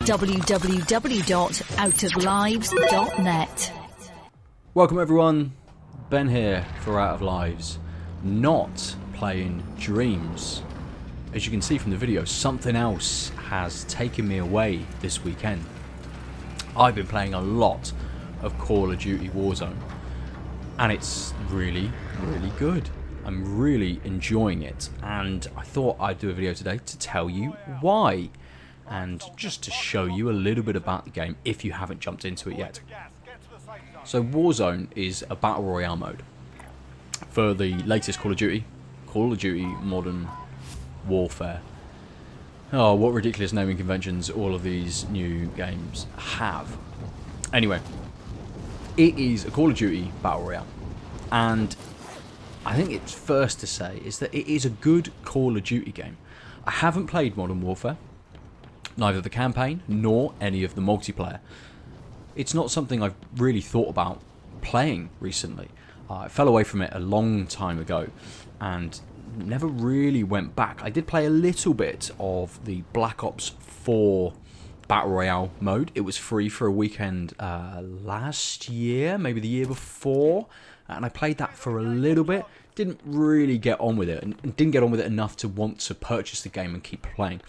www.outoflives.net. Welcome everyone, Ben here for Out of Lives, not playing Dreams. As you can see from the video, something else has taken me away this weekend. I've been playing a lot of Call of Duty Warzone, and it's really good. I'm really enjoying it, and I thought I'd do a video today to tell you why, and just to show you a little bit about the game if you haven't jumped into it yet. So Warzone is a battle royale mode for the latest Call of Duty Modern Warfare. Oh, what ridiculous naming conventions all of these new games have. Anyway, it is a Call of Duty battle royale, and I think it's first to say is that it is a good Call of Duty game. I haven't played Modern Warfare, neither the campaign nor any of the multiplayer. It's not something I've really thought about playing recently. I fell away from it a long time ago and never really went back. I did play a little bit of the Black Ops 4 Battle Royale mode. It was free for a weekend last year, maybe the year before, and I played that for a little bit. Didn't really get on with it, and didn't get on with it enough to want to purchase the game and keep playing.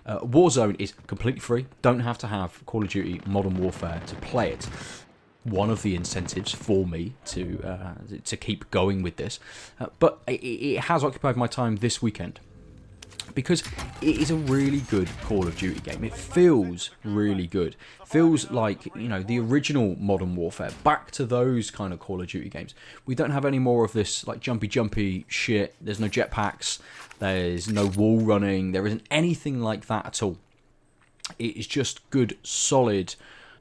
Warzone is completely free. Don't have to have Call of Duty Modern Warfare to play it. One of the incentives for me to keep going with this, but it has occupied my time this weekend because it is a really good Call of Duty game. It feels really good. Feels like, you know, the original Modern Warfare, back to those kind of Call of Duty games. We don't have any more of this like jumpy shit. There's no jetpacks. There's no wall running. There isn't anything like that at all. It is just good, solid,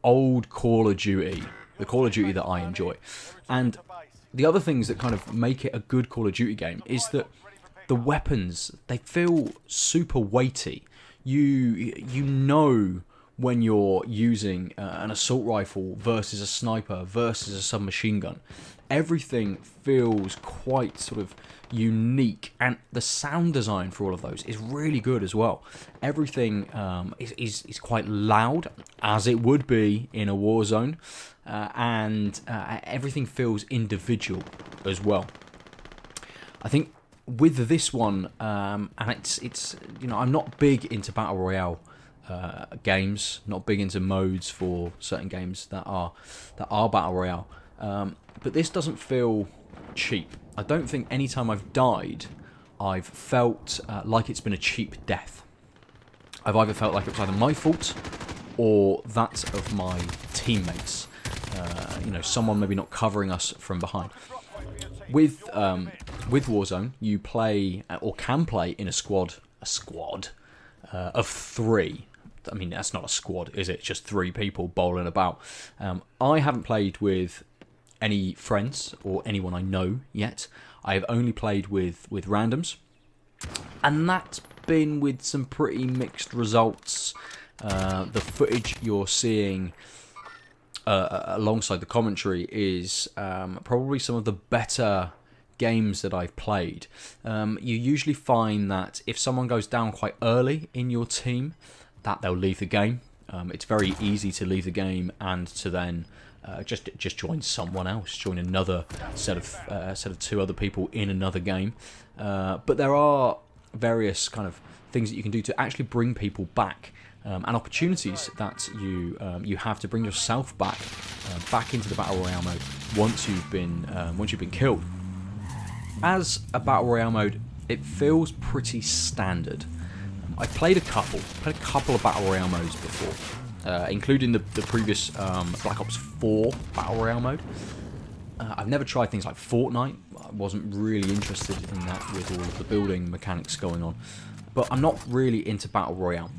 old Call of Duty. The Call of Duty that I enjoy. And the other things that kind of make it a good Call of Duty game is that the weapons, they feel super weighty. You know when you're using an assault rifle versus a sniper versus a submachine gun. Everything feels quite sort of unique, and the sound design for all of those is really good as well. Everything is quite loud, as it would be in a war zone, and everything feels individual as well. I think with this one, and it's you know, I'm not big into battle royale games, not big into modes for certain games that are battle royale, but this doesn't feel cheap. I don't think any time I've died I've felt like it's been a cheap death. I've either felt like it was either my fault or that of my teammates. You know, someone maybe not covering us from behind. With Warzone, you play or can play in a squad of 3. I mean, that's not a squad, is it? It's just 3 people bowling about. I haven't played with any friends or anyone I know yet. I have only played with randoms, and that's been with some pretty mixed results. The footage you're seeing alongside the commentary is probably some of the better games that I've played. You usually find that if someone goes down quite early in your team, that they'll leave the game. It's very easy to leave the game and to then just join someone else, join another set of 2 other people in another game. But there are various kind of things that you can do to actually bring people back, and opportunities that you have to bring yourself back into the battle royale mode once you've been killed. As a battle royale mode, it feels pretty standard. I've played a couple of battle royale modes before, including the previous Black Ops 4 battle royale mode. I've never tried things like Fortnite. I wasn't really interested in that with all of the building mechanics going on. But I'm not really into battle royale.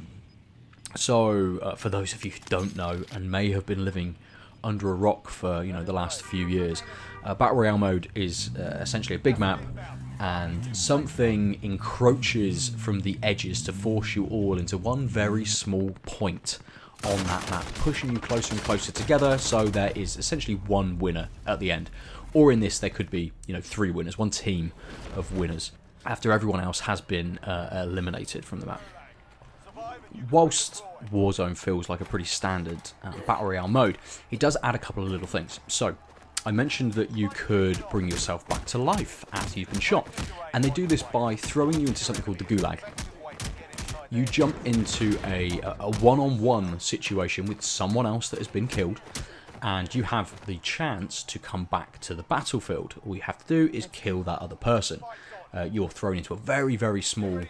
So for those of you who don't know and may have been living under a rock for the last few years, battle royale mode is essentially a big map, and something encroaches from the edges to force you all into one very small point on that map, pushing you closer and closer together, so there is essentially one winner at the end. Or in this, there could be 3 winners, one team of winners, after everyone else has been eliminated from the map. whilst Warzone feels like a pretty standard Battle Royale mode, it does add a couple of little things. So, I mentioned that you could bring yourself back to life after you've been shot. And they do this by throwing you into something called the Gulag. You jump into a one-on-one situation with someone else that has been killed, and you have the chance to come back to the battlefield. All you have to do is kill that other person. You're thrown into a very, very small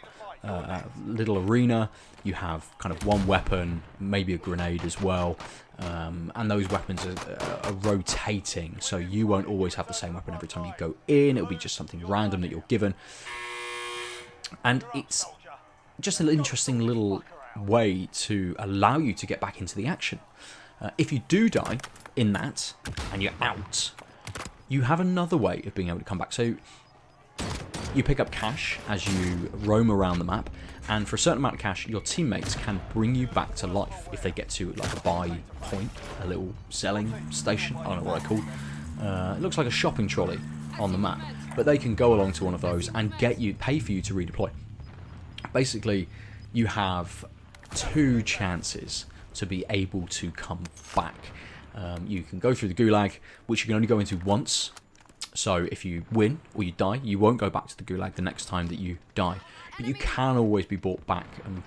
little arena. You have kind of one weapon, maybe a grenade as well, and those weapons are rotating, so you won't always have the same weapon every time you go in. It'll be just something random that you're given, and it's just an interesting little way to allow you to get back into the action. If you do die in that and you're out, you have another way of being able to come back. So you pick up cash as you roam around the map, and for a certain amount of cash, your teammates can bring you back to life if they get to like a buy point, a little selling station. I don't know what I call it. It looks like a shopping trolley on the map, but they can go along to one of those and pay for you to redeploy. Basically, you have 2 chances to be able to come back. You can go through the Gulag, which you can only go into once. So if you win or you die, you won't go back to the Gulag the next time that you die. But you can always be brought back, and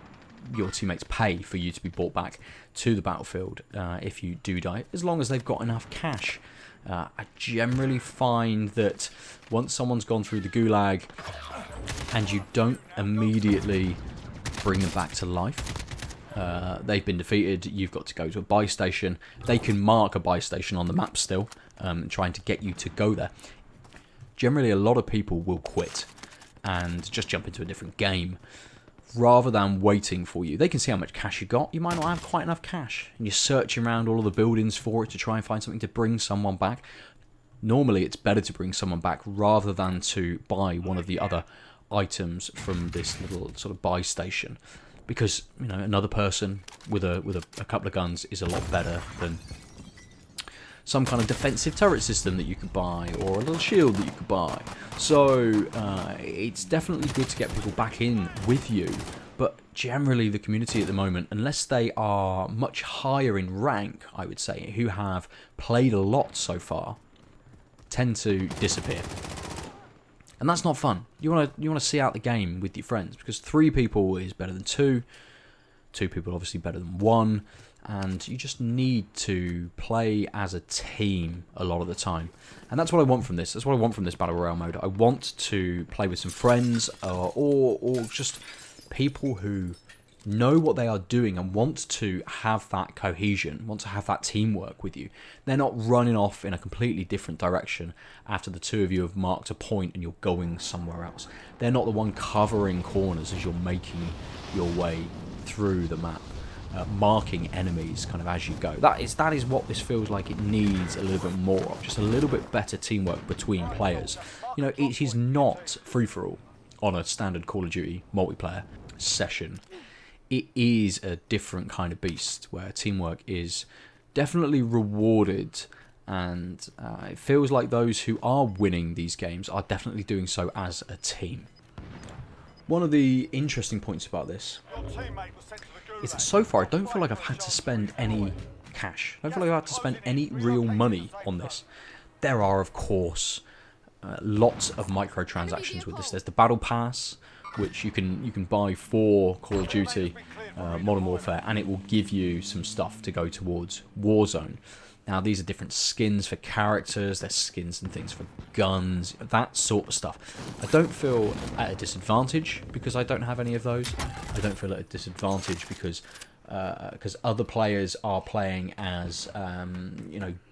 your teammates pay for you to be brought back to the battlefield if you do die, as long as they've got enough cash. I generally find that once someone's gone through the Gulag and you don't immediately bring them back to life, they've been defeated, you've got to go to a buy station. They can mark a buy station on the map still, trying to get you to go there. Generally, a lot of people will quit and just jump into a different game rather than waiting for you. They can see how much cash you got. You might not have quite enough cash, and you're searching around all of the buildings for it to try and find something to bring someone back. Normally, it's better to bring someone back rather than to buy one of the other items from this little sort of buy station, because another person with a couple of guns is a lot better than some kind of defensive turret system that you could buy, or a little shield that you could buy. So it's definitely good to get people back in with you, but generally the community at the moment, unless they are much higher in rank, I would say, who have played a lot so far, tend to disappear. And that's not fun. You want to see out the game with your friends, because 3 people is better than 2. 2 people obviously better than 1. And you just need to play as a team a lot of the time. And that's what I want from this. That's what I want from this Battle Royale mode. I want to play with some friends or just people who know what they are doing and want to have that cohesion, want to have that teamwork with you. They're not running off in a completely different direction after the 2 of you have marked a point and you're going somewhere else. They're not the one covering corners as you're making your way through the map. Marking enemies kind of as you go. That is what this feels like it needs a little bit more of. Just a little bit better teamwork between players. It is not free-for-all on a standard Call of Duty multiplayer session. It is a different kind of beast where teamwork is definitely rewarded, and it feels like those who are winning these games are definitely doing so as a team. One of the interesting points about this is that so far I don't feel like I've had to spend any cash. I don't feel like I've had to spend any real money on this. There are, of course, lots of microtransactions with this. There's the Battle Pass, which you can buy for Call of Duty Modern Warfare, and it will give you some stuff to go towards Warzone. Now, these are different skins for characters, there's skins and things for guns, that sort of stuff. I don't feel at a disadvantage because I don't have any of those. I don't feel at a disadvantage because other players are playing as,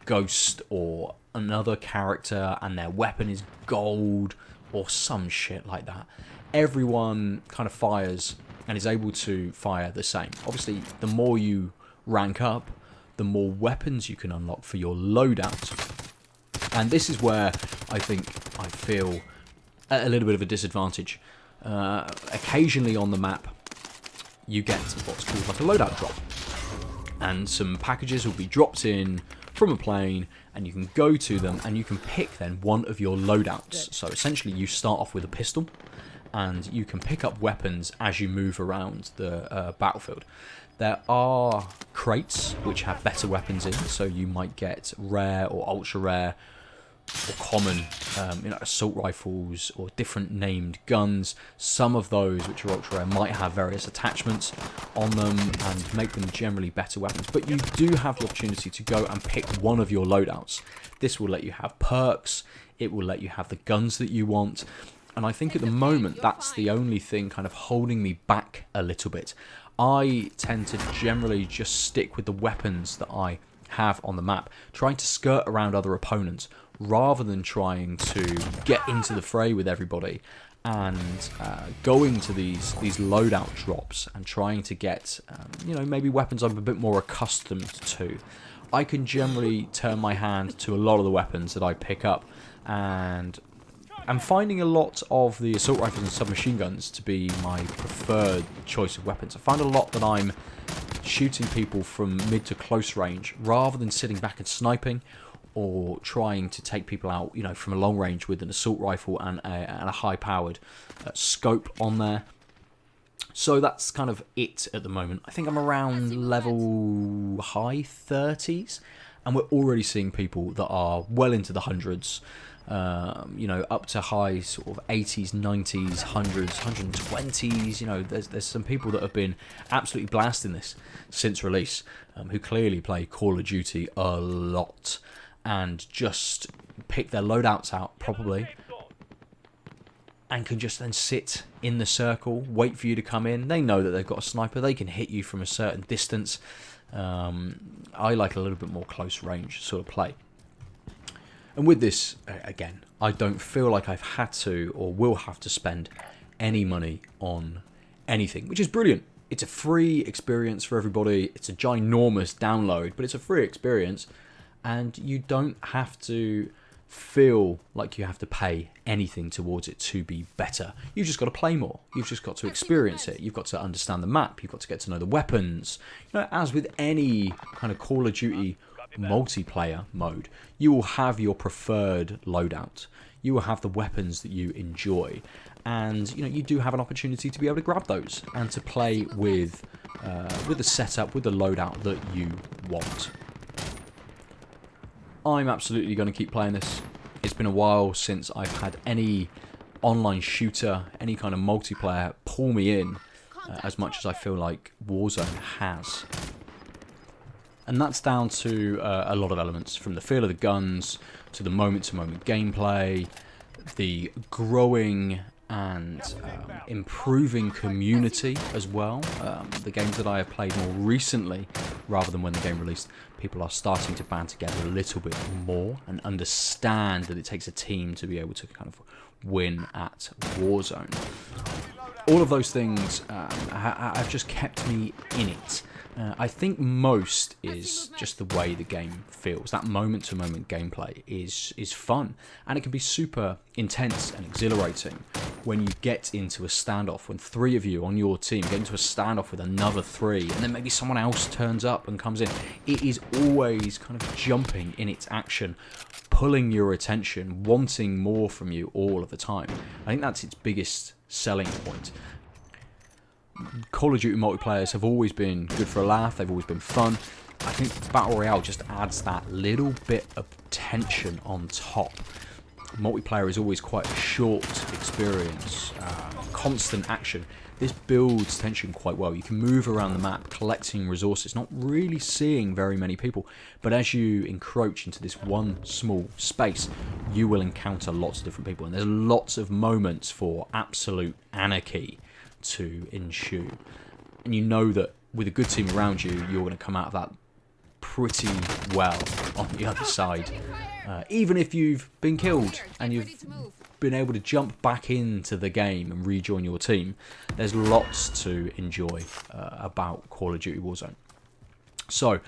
Ghost or another character, and their weapon is gold or some shit like that. Everyone kind of fires and is able to fire the same. Obviously, the more you rank up, the more weapons you can unlock for your loadout. And this is where I think I feel a little bit of a disadvantage. Occasionally on the map, you get what's called like a loadout drop. And some packages will be dropped in from a plane, and you can go to them and you can pick then one of your loadouts. So essentially you start off with a pistol, and you can pick up weapons as you move around the battlefield. There are crates which have better weapons in, so you might get rare or ultra rare or common assault rifles or different named guns. Some of those which are ultra rare might have various attachments on them and make them generally better weapons, but you do have the opportunity to go and pick one of your loadouts. This will let you have perks, it will let you have the guns that you want, and I think at the moment that's the only thing kind of holding me back a little bit. I tend to generally just stick with the weapons that I have on the map, trying to skirt around other opponents rather than trying to get into the fray with everybody and going to these loadout drops and trying to get maybe weapons I'm a bit more accustomed to. I can generally turn my hand to a lot of the weapons that I pick up, and I'm finding a lot of the assault rifles and submachine guns to be my preferred choice of weapons. I find a lot that I'm shooting people from mid to close range rather than sitting back and sniping or trying to take people out, from a long range with an assault rifle and a high-powered scope on there. So that's kind of it at the moment. I think I'm around level high 30s, and we're already seeing people that are well into the hundreds, up to high sort of 80s, 90s, 100s, 120s. There's some people that have been absolutely blasting this since release, who clearly play Call of Duty a lot and just pick their loadouts out properly and can just then sit in the circle, wait for you to come in. They know that they've got a sniper, they can hit you from a certain distance. I like a little bit more close range sort of play. And with this, again, I don't feel like I've had to or will have to spend any money on anything, which is brilliant. It's a free experience for everybody. It's a ginormous download, but it's a free experience, and you don't have to feel like you have to pay anything towards it to be better. You've just got to play more. You've just got to experience it. You've got to understand the map. You've got to get to know the weapons. As with any kind of Call of Duty multiplayer mode, you will have your preferred loadout. You will have the weapons that you enjoy, and you do have an opportunity to be able to grab those and to play with the setup, with the loadout that you want. I'm absolutely going to keep playing this. It's been a while since I've had any online shooter, any kind of multiplayer pull me in as much as I feel like Warzone has. And that's down to a lot of elements, from the feel of the guns to the moment-to-moment gameplay, the growing and improving community as well. The games that I have played more recently, rather than when the game released, people are starting to band together a little bit more and understand that it takes a team to be able to kind of win at Warzone. All of those things have just kept me in it. I think most is just the way the game feels. That moment-to-moment gameplay is fun, and it can be super intense and exhilarating when you get into a standoff, when 3 of you on your team get into a standoff with another 3, and then maybe someone else turns up and comes in. It is always kind of jumping in its action, pulling your attention, wanting more from you all of the time. I think that's its biggest selling point. Call of Duty multiplayers have always been good for a laugh, they've always been fun. I think Battle Royale just adds that little bit of tension on top. Multiplayer is always quite a short experience, constant action. This builds tension quite well. You can move around the map collecting resources, not really seeing very many people, but as you encroach into this one small space, you will encounter lots of different people, and there's lots of moments for absolute anarchy to ensue, and you know that with a good team around you, you're going to come out of that pretty well on the other side, even if you've been killed and you've been able to jump back into the game and rejoin your team. There's lots to enjoy about Call of Duty Warzone. So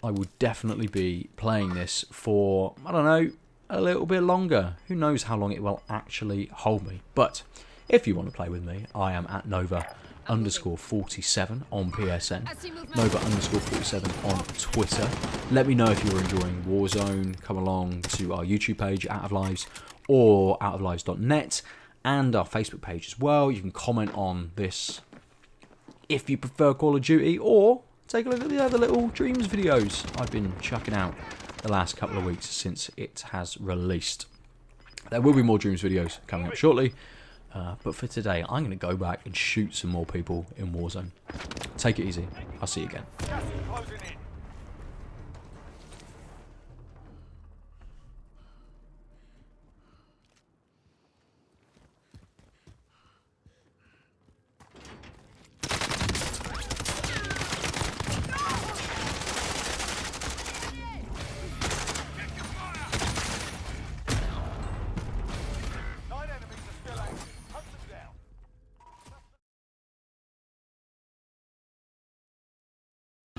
I would definitely be playing this for, I don't know, a little bit longer. Who knows how long it will actually hold me, but if you want to play with me, I am at Nova_47 on PSN, Nova_47 on Twitter. Let me know if you're enjoying Warzone. Come along to our YouTube page, Out of Lives, or outoflives.net, and our Facebook page as well. You can comment on this if you prefer Call of Duty, or take a look at the other little Dreams videos I've been chucking out the last couple of weeks since it has released. There will be more Dreams videos coming up shortly, but for today I'm going to go back and shoot some more people in Warzone. Take it easy. I'll see you again.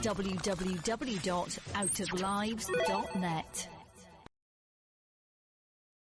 www.outoflives.net